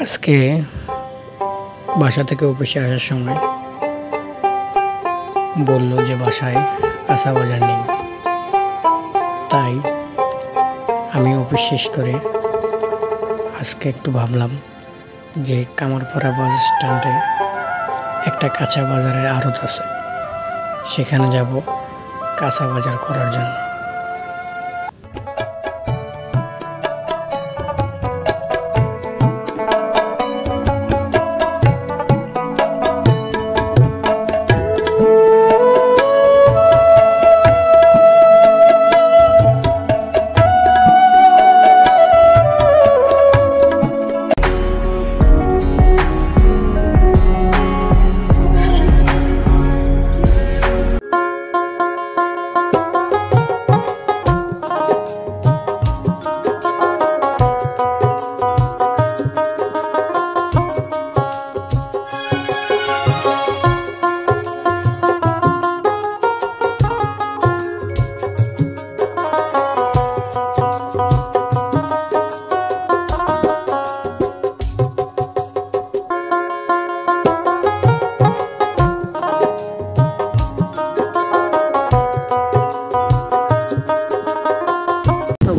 আজকে বাসা থেকে অফিসে আসার সময় বলল যে বাসায় কাঁচা বাজার নেই। তাই আমি অফিস শেষ করে আজকে একটু ভাবলাম যে কামারপাড়া বাস স্ট্যান্ডে একটা কাঁচা বাজারের আড়ত আছে, সেখানে যাব কাঁচা বাজার করার জন্য।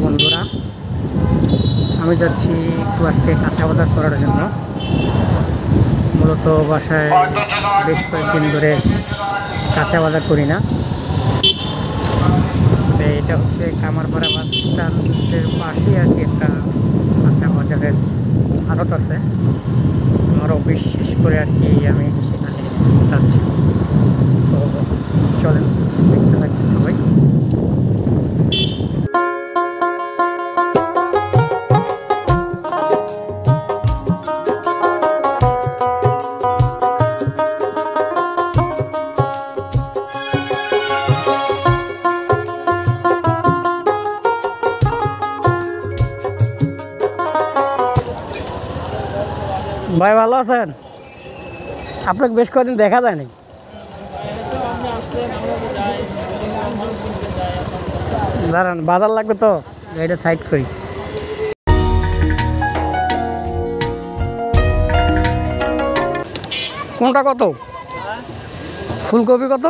বন্ধুরা, আমি যাচ্ছি একটু আজকে কাঁচা বাজার করার জন্য। মূলত বাসায় বেশ কয়েকদিন ধরে কাঁচা বাজার করি না। তো এটা হচ্ছে কামারপাড়া বাস স্ট্যান্ডের পাশেই আর কি একটা কাঁচা বাজারের আড়ত আছে। আমার অফিস শেষ করে আর কি আমি সেখানে যাচ্ছি। তো চলেন দেখতে থাকতে সবাই। ভাই ভালো আছেন? আপনাকে বেশ কয়েকদিন দেখা যায়নি। দাঁড়ান, বাজার লাগবে তো, এটা সাইড করি। কোনটা কত? ফুলকপি কত?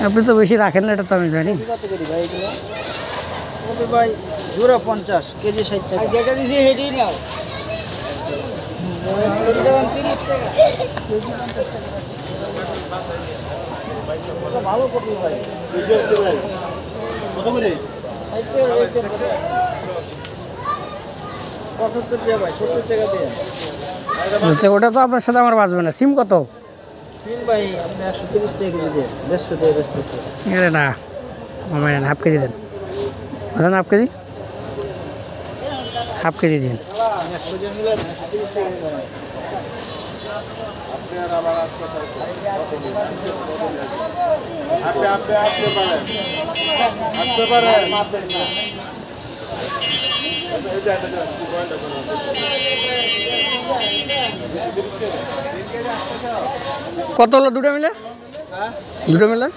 আপনি তো বেশি রাখেন না, এটা তো আমি জানি। ভাই জোড়া 50 কেজি 60 টাকা। যেটা দিছি হেডি নাও। ভালো কপি ভাই। কত করে? 75 টাকা ভাই, 70 টাকা দিয়ে। আচ্ছা, ওটা তো আপনার সাথে আমার বাঁচবে না। সিম কত? সিম ভাই আপনি 130 টাকা কেজি দিয়ে 150 টাকা বেচতেছে। আরে না, আমার হাফ কেজি দেন। বুঝলেন, হাফ কেজি দিন। 1 কেজি মিলে 130 টাকা দিবেন। আপনি আর আমার আজকে আপনি পারেন মাপবেন না। কত হলো দুটো মিলে? দুটো মিলে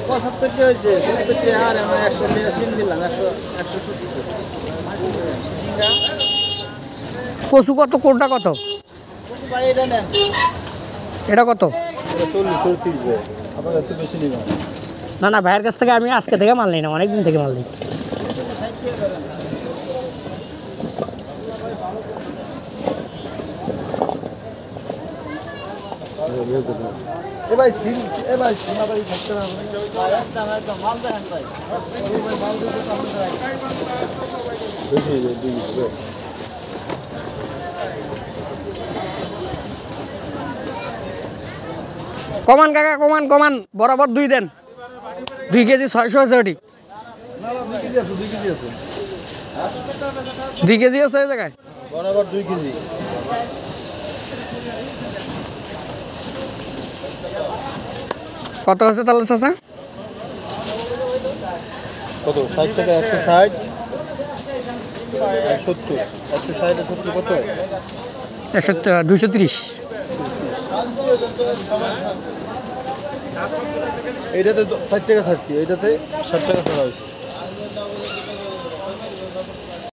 75 টাকা হয়েছে, 70 টাকা আর আমরা 100 টাকা সিম দিলাম। 170 কচু কত? কোনটা কত? ভাই এটা নেন। এটা কত? 40 30 ভাই, আপনার কাছে বেশি নিবেন না না, ভাইয়ের কাছ থেকে আমি আজকে থেকে মাল নিই না, অনেকদিন থেকে মাল নিই। ভাই সিম ভাই সোনা ভাই থাকতে না ভাই, একদম মাল দেখেন ভাই। মাল দিতে বেশি দিই। কমান কাকা, কমান বরাবর 2 দেন। 2 কেজি 600 আছে। ওটি 2 কেজি আছে এই জায়গায় বরাবর 2 কেজি। কত আছে তাহলে চাচা? কত 60 টাকা 160 70 160 70 কত 230 এইটাতে 60 টাকা ছাড়ছি, এইটাতে 60 টাকা ছাড়া হয়েছে।